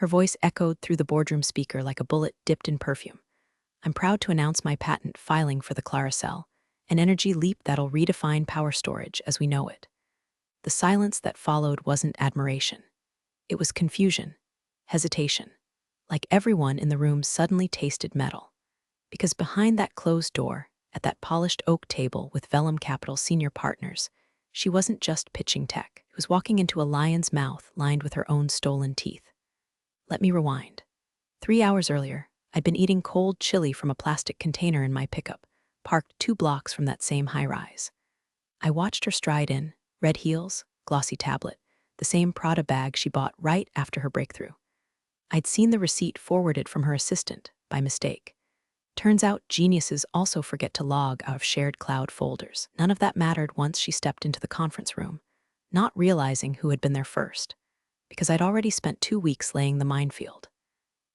Her voice echoed through the boardroom speaker like a bullet dipped in perfume. "I'm proud to announce my patent filing for the Claracell, an energy leap that'll redefine power storage as we know it." The silence that followed wasn't admiration. It was confusion, hesitation, like everyone in the room suddenly tasted metal. Because behind that closed door, at that polished oak table with Vellum Capital senior partners, she wasn't just pitching tech. It was walking into a lion's mouth lined with her own stolen teeth. Let me rewind. 3 hours earlier, I'd been eating cold chili from a plastic container in my pickup, parked 2 blocks from that same high-rise. I watched her stride in, red heels, glossy tablet, the same Prada bag she bought right after her breakthrough. I'd seen the receipt forwarded from her assistant, by mistake. Turns out geniuses also forget to log out of shared cloud folders. None of that mattered once she stepped into the conference room, not realizing who had been there first, because I'd already spent 2 weeks laying the minefield.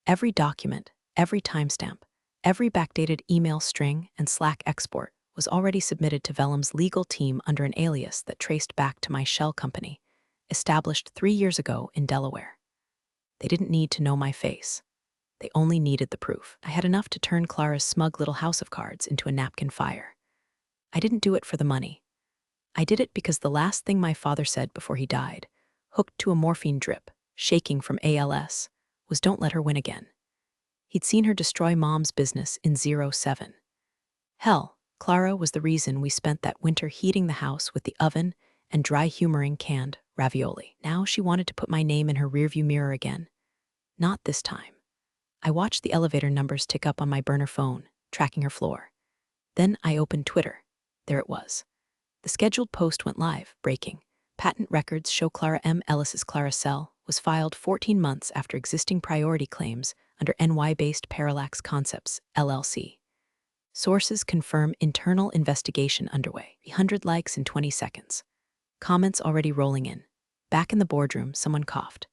Every document, every timestamp, every backdated email string and Slack export was already submitted to Vellum's legal team under an alias that traced back to my shell company, established 3 years ago in Delaware. They didn't need to know my face. They only needed the proof. I had enough to turn Clara's smug little house of cards into a napkin fire. I didn't do it for the money. I did it because the last thing my father said before he died, hooked to a morphine drip, shaking from ALS, was don't let her win again. He'd seen her destroy Mom's business in 07. Hell, Clara was the reason we spent that winter heating the house with the oven and dry humoring canned ravioli. Now she wanted to put my name in her rearview mirror again. Not this time. I watched the elevator numbers tick up on my burner phone, tracking her floor. Then I opened Twitter. There it was. The scheduled post went live, breaking. Patent records show Clara M. Ellis's Claracell was filed 14 months after existing priority claims under NY-based Parallax Concepts, LLC. Sources confirm internal investigation underway. 300 likes in 20 seconds. Comments already rolling in. Back in the boardroom, someone coughed.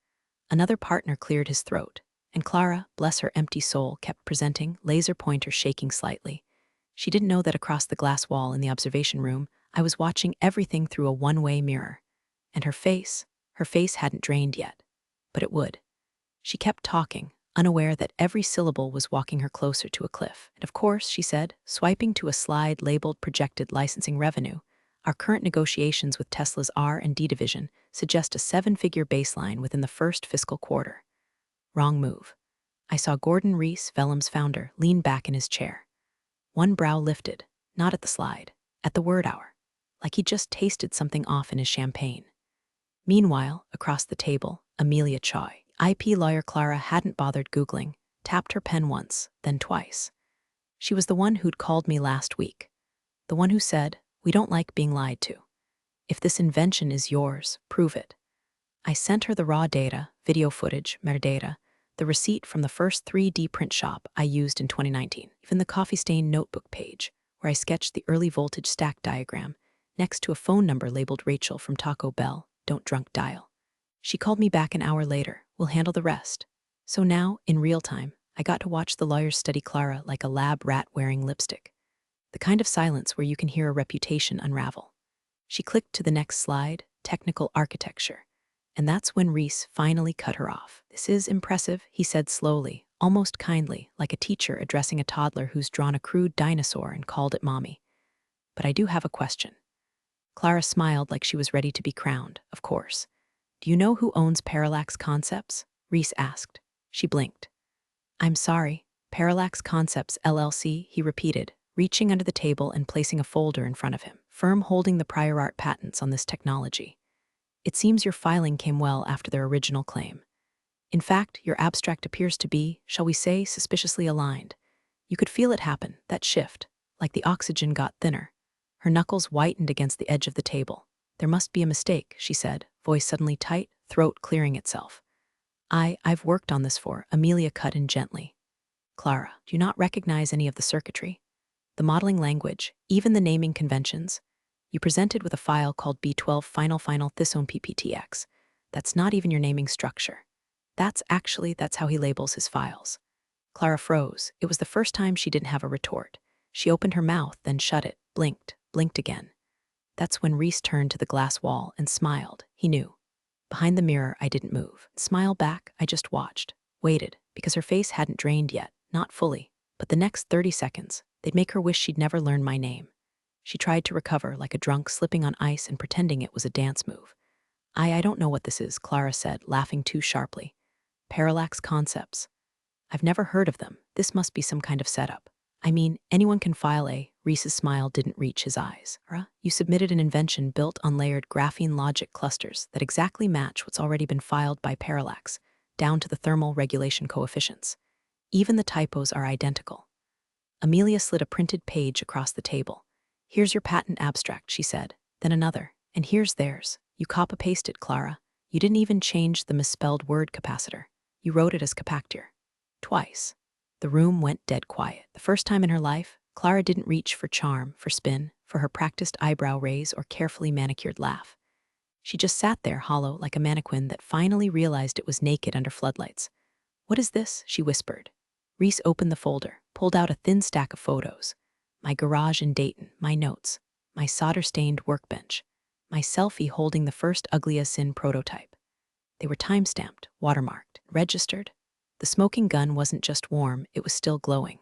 Another partner cleared his throat. And Clara, bless her empty soul, kept presenting, laser pointer shaking slightly. She didn't know that across the glass wall in the observation room, I was watching everything through a one-way mirror. And her face hadn't drained yet. But it would. She kept talking, unaware that every syllable was walking her closer to a cliff. And of course, she said, swiping to a slide labeled projected licensing revenue, our current negotiations with Tesla's R&D division suggest a 7-figure baseline within the first fiscal quarter. Wrong move. I saw Gordon Reese, Vellum's founder, lean back in his chair. One brow lifted, not at the slide, at the word hour, like he just tasted something off in his champagne. Meanwhile, across the table, Amelia Choi, IP lawyer Clara hadn't bothered Googling, tapped her pen once, then twice. She was the one who'd called me last week. The one who said, "We don't like being lied to. If this invention is yours, prove it." I sent her the raw data, video footage, metadata, the receipt from the first 3D print shop I used in 2019, even the coffee-stained notebook page, where I sketched the early voltage stack diagram, next to a phone number labeled Rachel from Taco Bell, don't drunk dial. She called me back an hour later, we'll handle the rest. So now, in real time, I got to watch the lawyers study Clara like a lab rat wearing lipstick. The kind of silence where you can hear a reputation unravel. She clicked to the next slide, technical architecture. And that's when Reese finally cut her off. "This is impressive," he said slowly, almost kindly, like a teacher addressing a toddler who's drawn a crude dinosaur and called it mommy. "But I do have a question." Clara smiled like she was ready to be crowned, of course. "Do you know who owns Parallax Concepts?" Reese asked. She blinked. "I'm sorry, Parallax Concepts LLC," he repeated, reaching under the table and placing a folder in front of him, firm holding the prior art patents on this technology. "It seems your filing came well after their original claim. In fact, your abstract appears to be, shall we say, suspiciously aligned. You could feel it happen, that shift, like the oxygen got thinner." Her knuckles whitened against the edge of the table. "There must be a mistake," she said, voice suddenly tight, throat clearing itself. I've worked on this for," Amelia cut in gently. "Clara, do you not recognize any of the circuitry? The modeling language, even the naming conventions? You presented with a file called B12 Final Thisome PPTX. That's not even your naming structure. That's how he labels his files." Clara froze. It was the first time she didn't have a retort. She opened her mouth, then shut it, blinked again. That's when Reese turned to the glass wall and smiled. He knew. Behind the mirror, I didn't move. Smile back, I just watched. Waited, because her face hadn't drained yet, not fully, but the next 30 seconds, they'd make her wish she'd never learned my name. She tried to recover like a drunk slipping on ice and pretending it was a dance move. I don't know what this is, Clara said, laughing too sharply. Parallax concepts. I've never heard of them. This must be some kind of setup. I mean, anyone can file a— Reese's smile didn't reach his eyes. You submitted an invention built on layered graphene logic clusters that exactly match what's already been filed by Parallax, down to the thermal regulation coefficients. Even the typos are identical. Amelia slid a printed page across the table. Here's your patent abstract, she said. Then another. And here's theirs. You copy-pasted, Clara. You didn't even change the misspelled word capacitor. You wrote it as capactor. Twice. The room went dead quiet. The first time in her life, Clara didn't reach for charm, for spin, for her practiced eyebrow raise or carefully manicured laugh. She just sat there hollow like a mannequin that finally realized it was naked under floodlights. What is this? She whispered. Reese opened the folder, pulled out a thin stack of photos. My garage in Dayton, my notes, my solder-stained workbench, my selfie holding the first Ugly as Sin prototype. They were time-stamped, watermarked, registered. The smoking gun wasn't just warm, it was still glowing.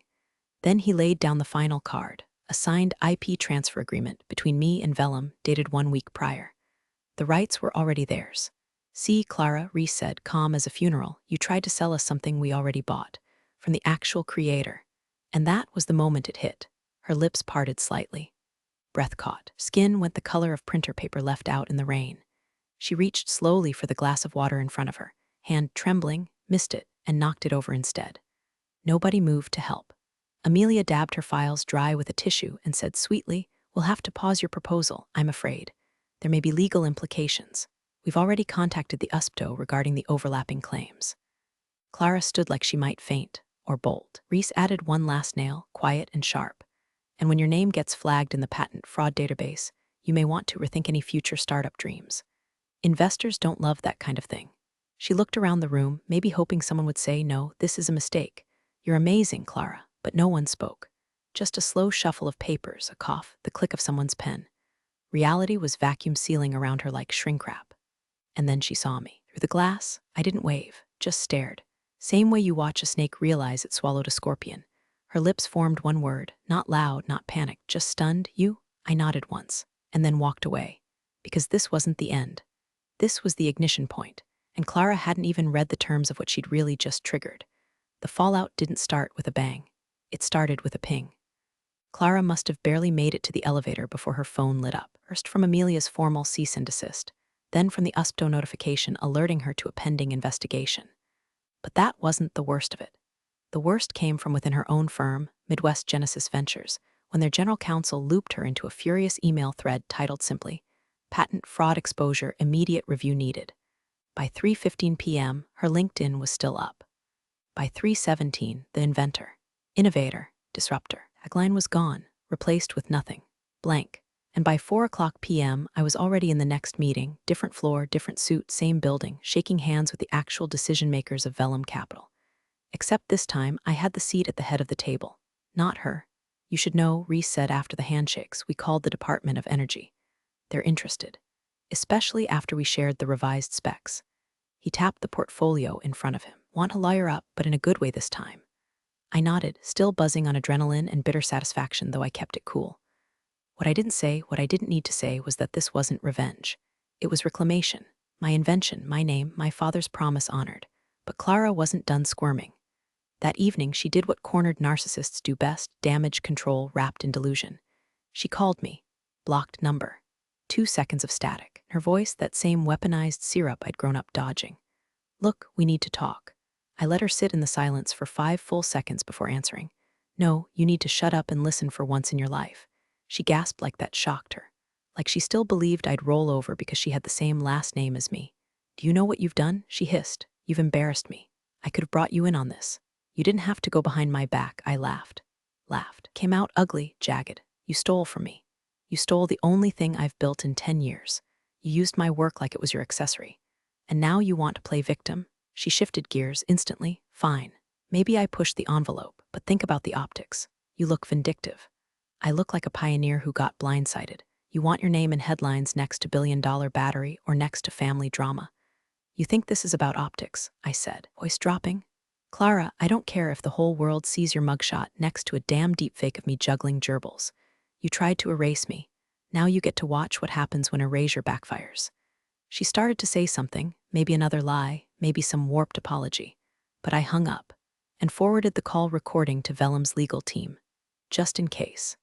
Then he laid down the final card, a signed IP transfer agreement between me and Vellum dated 1 week prior. The rights were already theirs. See, Clara, Reese said, calm as a funeral, you tried to sell us something we already bought, from the actual creator. And that was the moment it hit. Her lips parted slightly. Breath caught. Skin went the color of printer paper left out in the rain. She reached slowly for the glass of water in front of her, hand trembling, missed it, and knocked it over instead. Nobody moved to help. Amelia dabbed her files dry with a tissue and said sweetly, we'll have to pause your proposal, I'm afraid. There may be legal implications. We've already contacted the USPTO regarding the overlapping claims. Clara stood like she might faint, or bolt. Reese added one last nail, quiet and sharp. And when your name gets flagged in the patent fraud database, you may want to rethink any future startup dreams. Investors don't love that kind of thing. She looked around the room, maybe hoping someone would say, no, this is a mistake. You're amazing, Clara. But no one spoke. Just a slow shuffle of papers, a cough, the click of someone's pen. Reality was vacuum sealing around her like shrink wrap. And then she saw me. Through the glass, I didn't wave, just stared. Same way you watch a snake realize it swallowed a scorpion. Her lips formed one word, not loud, not panicked, just stunned. You? I nodded once, and then walked away. Because this wasn't the end. This was the ignition point. And Clara hadn't even read the terms of what she'd really just triggered. The fallout didn't start with a bang. It started with a ping. Clara must have barely made it to the elevator before her phone lit up, first from Amelia's formal cease and desist, then from the USPTO notification alerting her to a pending investigation. But that wasn't the worst of it. The worst came from within her own firm, Midwest Genesis Ventures, when their general counsel looped her into a furious email thread titled simply, Patent Fraud Exposure Immediate Review Needed. By 3:15 p.m., her LinkedIn was still up. By 3:17, the inventor, innovator, disruptor, tagline was gone, replaced with nothing, blank. And by 4:00 p.m., I was already in the next meeting, different floor, different suit, same building, shaking hands with the actual decision-makers of Vellum Capital. Except this time, I had the seat at the head of the table. Not her. You should know, Reese said after the handshakes, we called the Department of Energy. They're interested. Especially after we shared the revised specs. He tapped the portfolio in front of him. Want to lawyer up, but in a good way this time. I nodded, still buzzing on adrenaline and bitter satisfaction, though I kept it cool. What I didn't need to say was that this wasn't revenge. It was reclamation. My invention, my name, my father's promise honored. But Clara wasn't done squirming. That evening, she did what cornered narcissists do best, damage control wrapped in delusion. She called me. Blocked number. 2 seconds of static. Her voice, that same weaponized syrup I'd grown up dodging. Look, we need to talk. I let her sit in the silence for 5 full seconds before answering. No, you need to shut up and listen for once in your life. She gasped like that shocked her. Like she still believed I'd roll over because she had the same last name as me. Do you know what you've done? She hissed. You've embarrassed me. I could have brought you in on this. You didn't have to go behind my back, I laughed. Came out ugly, jagged. You stole from me. You stole the only thing I've built in 10 years. You used my work like it was your accessory. And now you want to play victim? She shifted gears instantly. Fine. Maybe I pushed the envelope, but think about the optics. You look vindictive. I look like a pioneer who got blindsided. You want your name in headlines next to billion-dollar battery or next to family drama. You think this is about optics, I said, voice dropping. Clara, I don't care if the whole world sees your mugshot next to a damn deepfake of me juggling gerbils. You tried to erase me. Now you get to watch what happens when erasure backfires. She started to say something, maybe another lie, maybe some warped apology. But I hung up and forwarded the call recording to Vellum's legal team, just in case.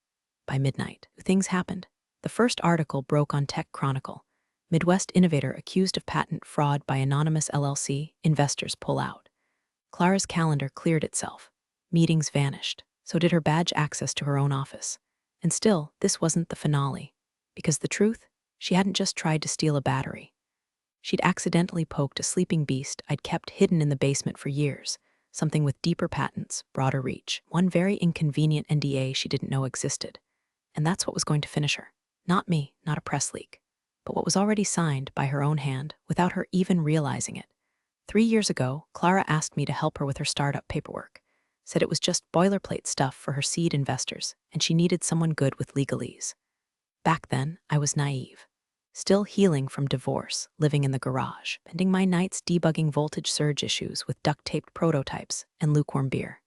By midnight, things happened. The first article broke on Tech Chronicle. Midwest innovator accused of patent fraud by anonymous LLC, investors pull out. Clara's calendar cleared itself. Meetings vanished. So did her badge access to her own office. And still, this wasn't the finale. Because the truth, she hadn't just tried to steal a battery. She'd accidentally poked a sleeping beast I'd kept hidden in the basement for years, something with deeper patents, broader reach, one very inconvenient NDA she didn't know existed. And that's what was going to finish her. Not me, not a press leak, but what was already signed by her own hand without her even realizing it. 3 years ago, Clara asked me to help her with her startup paperwork, said it was just boilerplate stuff for her seed investors, and she needed someone good with legalese. Back then, I was naive. Still healing from divorce, living in the garage, spending my nights debugging voltage surge issues with duct-taped prototypes and lukewarm beer.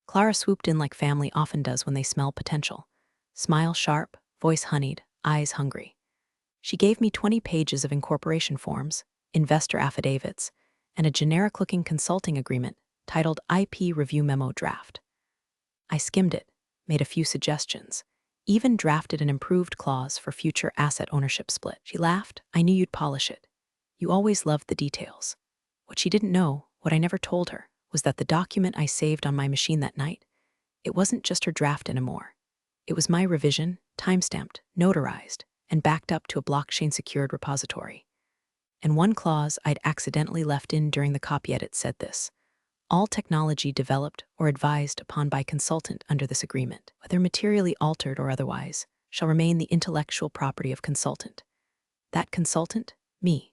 Clara swooped in like family often does when they smell potential. Smile sharp, voice honeyed, eyes hungry. She gave me 20 pages of incorporation forms, investor affidavits, and a generic-looking consulting agreement titled IP Review Memo Draft. I skimmed it, made a few suggestions, even drafted an improved clause for future asset ownership split. She laughed. I knew you'd polish it. You always loved the details. What she didn't know, what I never told her, was that the document I saved on my machine that night, it wasn't just her draft anymore. It was my revision, timestamped, notarized, and backed up to a blockchain-secured repository. And one clause I'd accidentally left in during the copy edit said this: all technology developed or advised upon by consultant under this agreement, whether materially altered or otherwise, shall remain the intellectual property of consultant. That consultant? Me.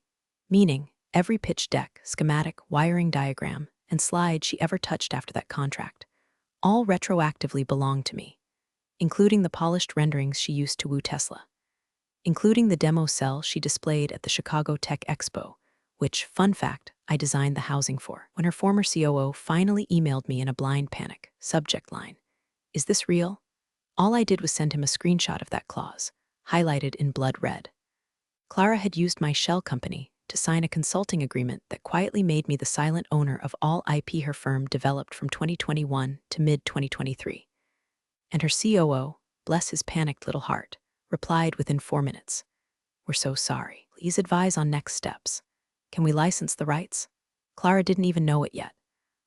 Meaning, every pitch deck, schematic, wiring diagram, and slide she ever touched after that contract, all retroactively belonged to me, including the polished renderings she used to woo Tesla, including the demo cell she displayed at the Chicago Tech Expo, which, fun fact, I designed the housing for. When her former COO finally emailed me in a blind panic, subject line, "Is this real?" All I did was send him a screenshot of that clause, highlighted in blood red. Clara had used my shell company to sign a consulting agreement that quietly made me the silent owner of all IP her firm developed from 2021 to mid-2023. And her COO, bless his panicked little heart, replied within 4 minutes. "We're so sorry. Please advise on next steps. Can we license the rights?" Clara didn't even know it yet.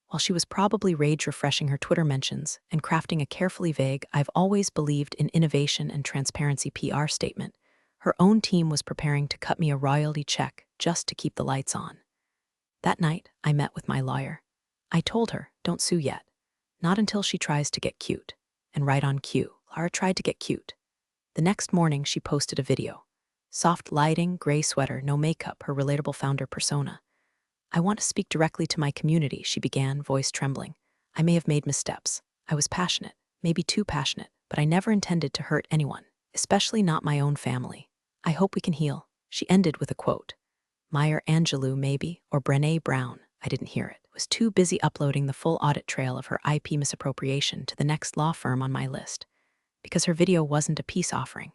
While she was probably rage-refreshing her Twitter mentions and crafting a carefully vague "I've always believed in innovation and transparency" PR statement, her own team was preparing to cut me a royalty check just to keep the lights on. That night, I met with my lawyer. I told her, don't sue yet. Not until she tries to get cute. And right on cue, Clara tried to get cute. The next morning, she posted a video. Soft lighting, gray sweater, no makeup, her relatable founder persona. "I want to speak directly to my community," she began, voice trembling. "I may have made missteps. I was passionate, maybe too passionate, but I never intended to hurt anyone, especially not my own family. I hope we can heal." She ended with a quote. Maya Angelou, maybe, or Brené Brown. I didn't hear it. Was too busy uploading the full audit trail of her IP misappropriation to the next law firm on my list. Because her video wasn't a peace offering.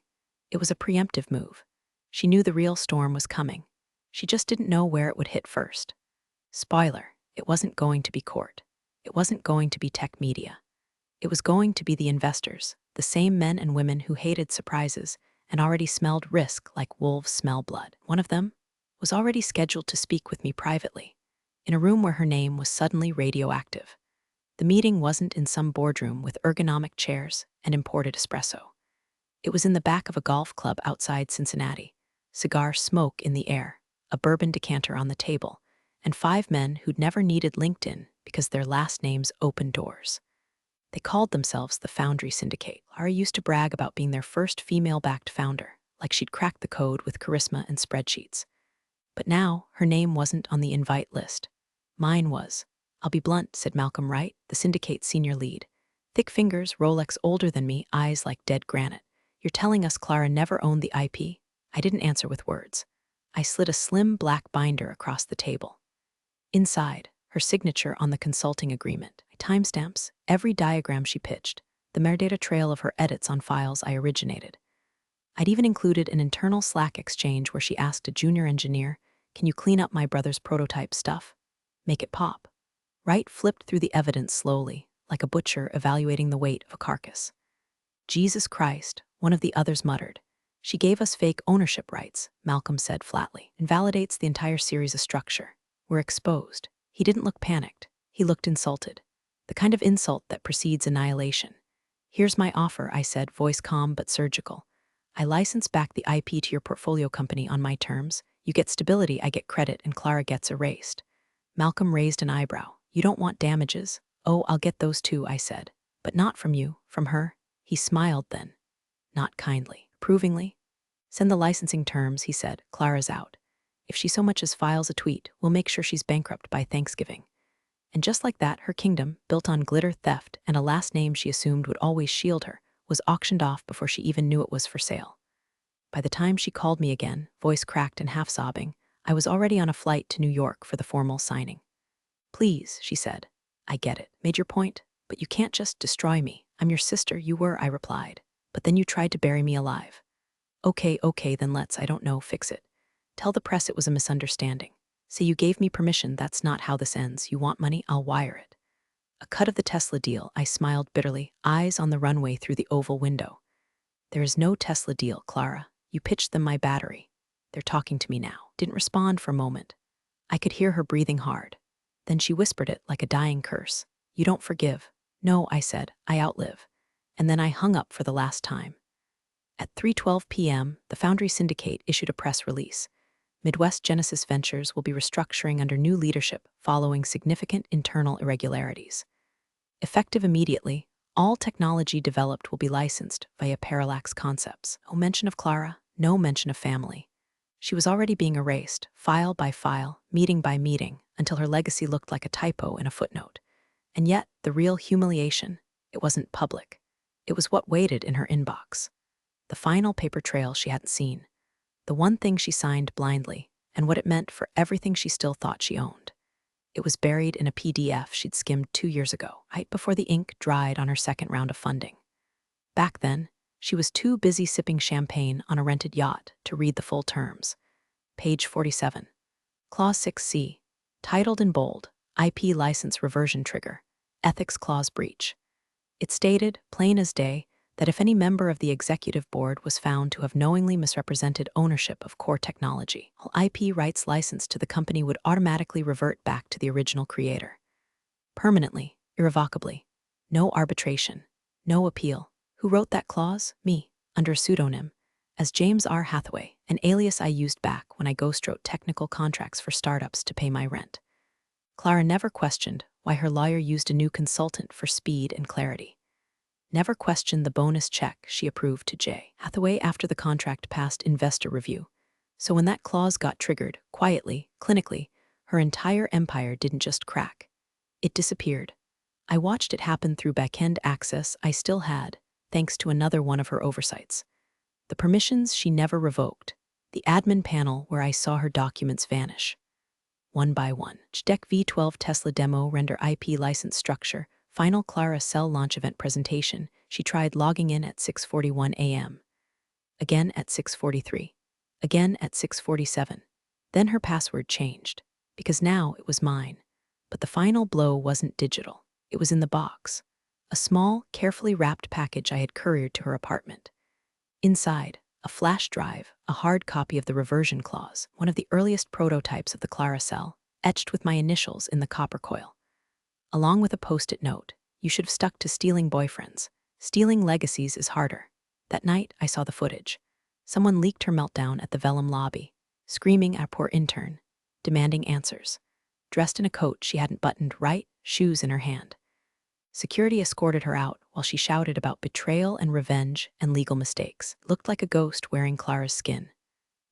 It was a preemptive move. She knew the real storm was coming. She just didn't know where it would hit first. Spoiler, it wasn't going to be court. It wasn't going to be tech media. It was going to be the investors, the same men and women who hated surprises and already smelled risk like wolves smell blood. One of them was already scheduled to speak with me privately, in a room where her name was suddenly radioactive. The meeting wasn't in some boardroom with ergonomic chairs and imported espresso. It was in the back of a golf club outside Cincinnati, cigar smoke in the air, a bourbon decanter on the table, and 5 men who'd never needed LinkedIn because their last names opened doors. They called themselves the Foundry Syndicate. Clara used to brag about being their first female-backed founder, like she'd cracked the code with charisma and spreadsheets. But now, her name wasn't on the invite list. Mine was. "I'll be blunt," said Malcolm Wright, the syndicate's senior lead. Thick fingers, Rolex older than me, eyes like dead granite. "You're telling us Clara never owned the IP?" I didn't answer with words. I slid a slim black binder across the table. Inside, her signature on the consulting agreement, timestamps, every diagram she pitched, the metadata trail of her edits on files I originated. I'd even included an internal Slack exchange where she asked a junior engineer, "Can you clean up my brother's prototype stuff? Make it pop." Wright flipped through the evidence slowly, like a butcher evaluating the weight of a carcass. "Jesus Christ," one of the others muttered. "She gave us fake ownership rights," Malcolm said flatly. "Invalidates the entire series of structure. We're exposed." He didn't look panicked. He looked insulted. The kind of insult that precedes annihilation. "Here's my offer," I said, voice calm but surgical. "I license back the IP to your portfolio company on my terms. You get stability, I get credit, and Clara gets erased." Malcolm raised an eyebrow. "You don't want damages?" "Oh, I'll get those too," I said. "But not from you, from her." He smiled then. Not kindly, approvingly. "Send the licensing terms," he said. "Clara's out. If she so much as files a tweet, we'll make sure she's bankrupt by Thanksgiving." And just like that, her kingdom, built on glitter, theft, and a last name she assumed would always shield her, was auctioned off before she even knew it was for sale. By the time she called me again, voice cracked and half sobbing, I was already on a flight to New York for the formal signing. "Please," she said. "I get it. Made your point. But you can't just destroy me. I'm your sister, you were," I replied. "But then you tried to bury me alive." Okay, then let's, I don't know, fix it. Tell the press it was a misunderstanding. Say you gave me permission, that's not how this ends. You want money, I'll wire it." A cut of the Tesla deal, I smiled bitterly, eyes on the runway through the oval window. "There is no Tesla deal, Clara. You pitched them my battery. They're talking to me now." Didn't respond for a moment. I could hear her breathing hard. Then she whispered it like a dying curse. "You don't forgive." "No," I said, "I outlive." And then I hung up for the last time. At 3:12 p.m., the Foundry Syndicate issued a press release. Midwest Genesis Ventures will be restructuring under new leadership following significant internal irregularities. Effective immediately, all technology developed will be licensed via Parallax Concepts. No mention of Clara, no mention of family. She was already being erased, file by file, meeting by meeting, until her legacy looked like a typo in a footnote. And yet, the real humiliation, it wasn't public. It was what waited in her inbox. The final paper trail she hadn't seen. The one thing she signed blindly, and what it meant for everything she still thought she owned. It was buried in a PDF she'd skimmed 2 years ago, right before the ink dried on her second round of funding. Back then, she was too busy sipping champagne on a rented yacht to read the full terms. Page 47. Clause 6C, titled in bold, IP license reversion trigger, ethics clause breach. It stated, plain as day, that if any member of the executive board was found to have knowingly misrepresented ownership of core technology, all IP rights licensed to the company would automatically revert back to the original creator. Permanently, irrevocably. No arbitration. No appeal. Who wrote that clause? Me, under a pseudonym, as James R. Hathaway, an alias I used back when I ghostwrote technical contracts for startups to pay my rent. Clara never questioned why her lawyer used a new consultant for speed and clarity. Never questioned the bonus check she approved to J. Hathaway after the contract passed investor review. So when that clause got triggered, quietly, clinically, her entire empire didn't just crack. It disappeared. I watched it happen through back-end access I still had, thanks to another one of her oversights. The permissions she never revoked, the admin panel where I saw her documents vanish. One by one. JDEC V12 Tesla demo render IP license structure, final Clara cell launch event presentation. She tried logging in at 6:41 a.m. Again at 6:43. Again at 6:47. Then her password changed, because now it was mine. But the final blow wasn't digital. It was in the box. A small, carefully wrapped package I had couriered to her apartment. Inside, a flash drive, a hard copy of the reversion clause, one of the earliest prototypes of the Clara cell, etched with my initials in the copper coil. Along with a post-it note, "You should have stuck to stealing boyfriends. Stealing legacies is harder." That night, I saw the footage. Someone leaked her meltdown at the Vellum lobby, screaming at our poor intern, demanding answers. Dressed in a coat she hadn't buttoned right, shoes in her hand. Security escorted her out while she shouted about betrayal and revenge and legal mistakes. Looked like a ghost wearing Clara's skin.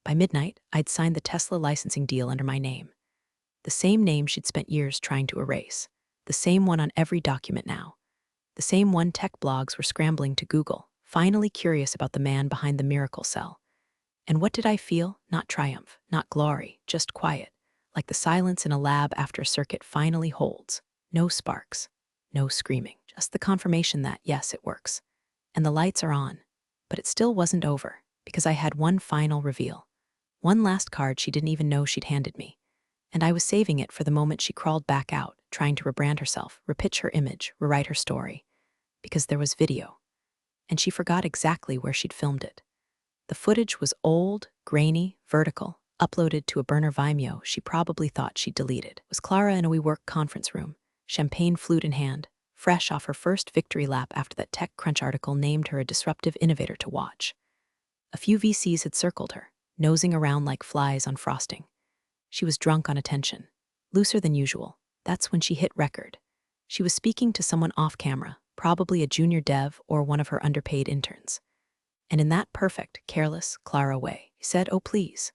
By midnight, I'd signed the Tesla licensing deal under my name. The same name she'd spent years trying to erase. The same one on every document now. The same one tech blogs were scrambling to Google, finally curious about the man behind the miracle cell. And what did I feel? Not triumph, not glory, just quiet. like the silence in a lab after a circuit finally holds. No sparks, no screaming, just the confirmation that, yes, it works. And the lights are on. But it still wasn't over, because I had one final reveal. One last card she didn't even know she'd handed me. And I was saving it for the moment she crawled back out, trying to rebrand herself, repitch her image, rewrite her story. Because there was video. And she forgot exactly where she'd filmed it. The footage was old, grainy, vertical, uploaded to a burner Vimeo she probably thought she'd deleted. It was Clara in a WeWork conference room, champagne flute in hand, fresh off her first victory lap after that TechCrunch article named her a disruptive innovator to watch. A few VCs had circled her, nosing around like flies on frosting. She was drunk on attention, looser than usual. That's when she hit record. She was speaking to someone off camera, probably a junior dev or one of her underpaid interns. And in that perfect, careless, Clara way, he said, "Oh, please.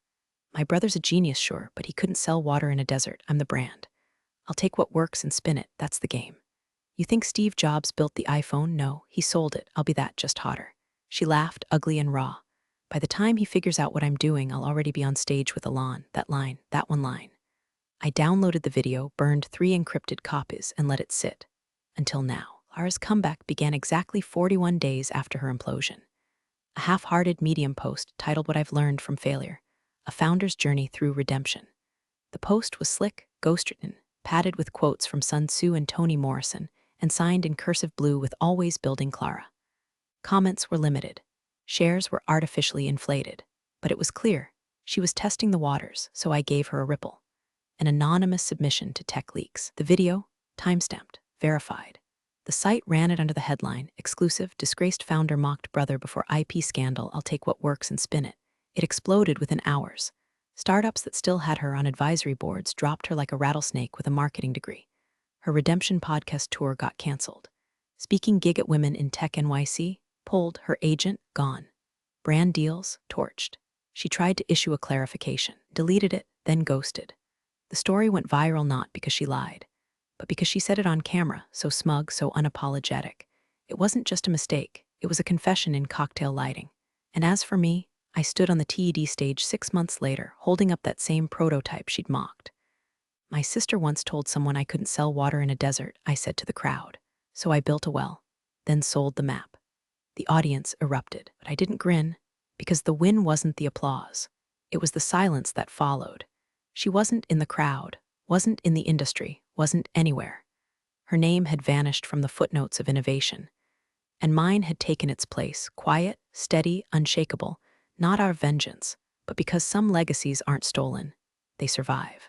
My brother's a genius, sure, but he couldn't sell water in a desert. I'm the brand. I'll take what works and spin it. That's the game. You think Steve Jobs built the iPhone? No, he sold it. I'll be that, just hotter." She laughed, ugly and raw. "By the time he figures out what I'm doing, I'll already be on stage with Elon. That line, that one line." I downloaded the video, burned 3 encrypted copies, and let it sit. Until now. Clara's comeback began exactly 41 days after her implosion. A half-hearted Medium post titled "What I've Learned from Failure, a Founder's Journey Through Redemption." The post was slick, ghost-written, padded with quotes from Sun Tzu and Toni Morrison, and signed in cursive blue with "Always Building Clara." Comments were limited. Shares were artificially inflated. But it was clear. She was testing the waters, so I gave her a ripple. An anonymous submission to Tech Leaks. The video, timestamped, verified. The site ran it under the headline, "Exclusive, disgraced founder mocked brother before IP scandal, I'll take what works and spin it." It exploded within hours. Startups that still had her on advisory boards dropped her like a rattlesnake with a marketing degree. Her Redemption podcast tour got canceled. Speaking gig at Women in Tech NYC, pulled, her agent, gone. Brand deals, torched. She tried to issue a clarification, deleted it, then ghosted. The story went viral not because she lied, but because she said it on camera, so smug, so unapologetic. It wasn't just a mistake, it was a confession in cocktail lighting. And as for me, I stood on the TED stage 6 months later, holding up that same prototype she'd mocked. "My sister once told someone I couldn't sell water in a desert," I said to the crowd. "So I built a well, then sold the map." The audience erupted, but I didn't grin, because the win wasn't the applause. It was the silence that followed. She wasn't in the crowd, wasn't in the industry, wasn't anywhere. Her name had vanished from the footnotes of innovation, and mine had taken its place, quiet, steady, unshakable, not out of vengeance, but because some legacies aren't stolen, they survive.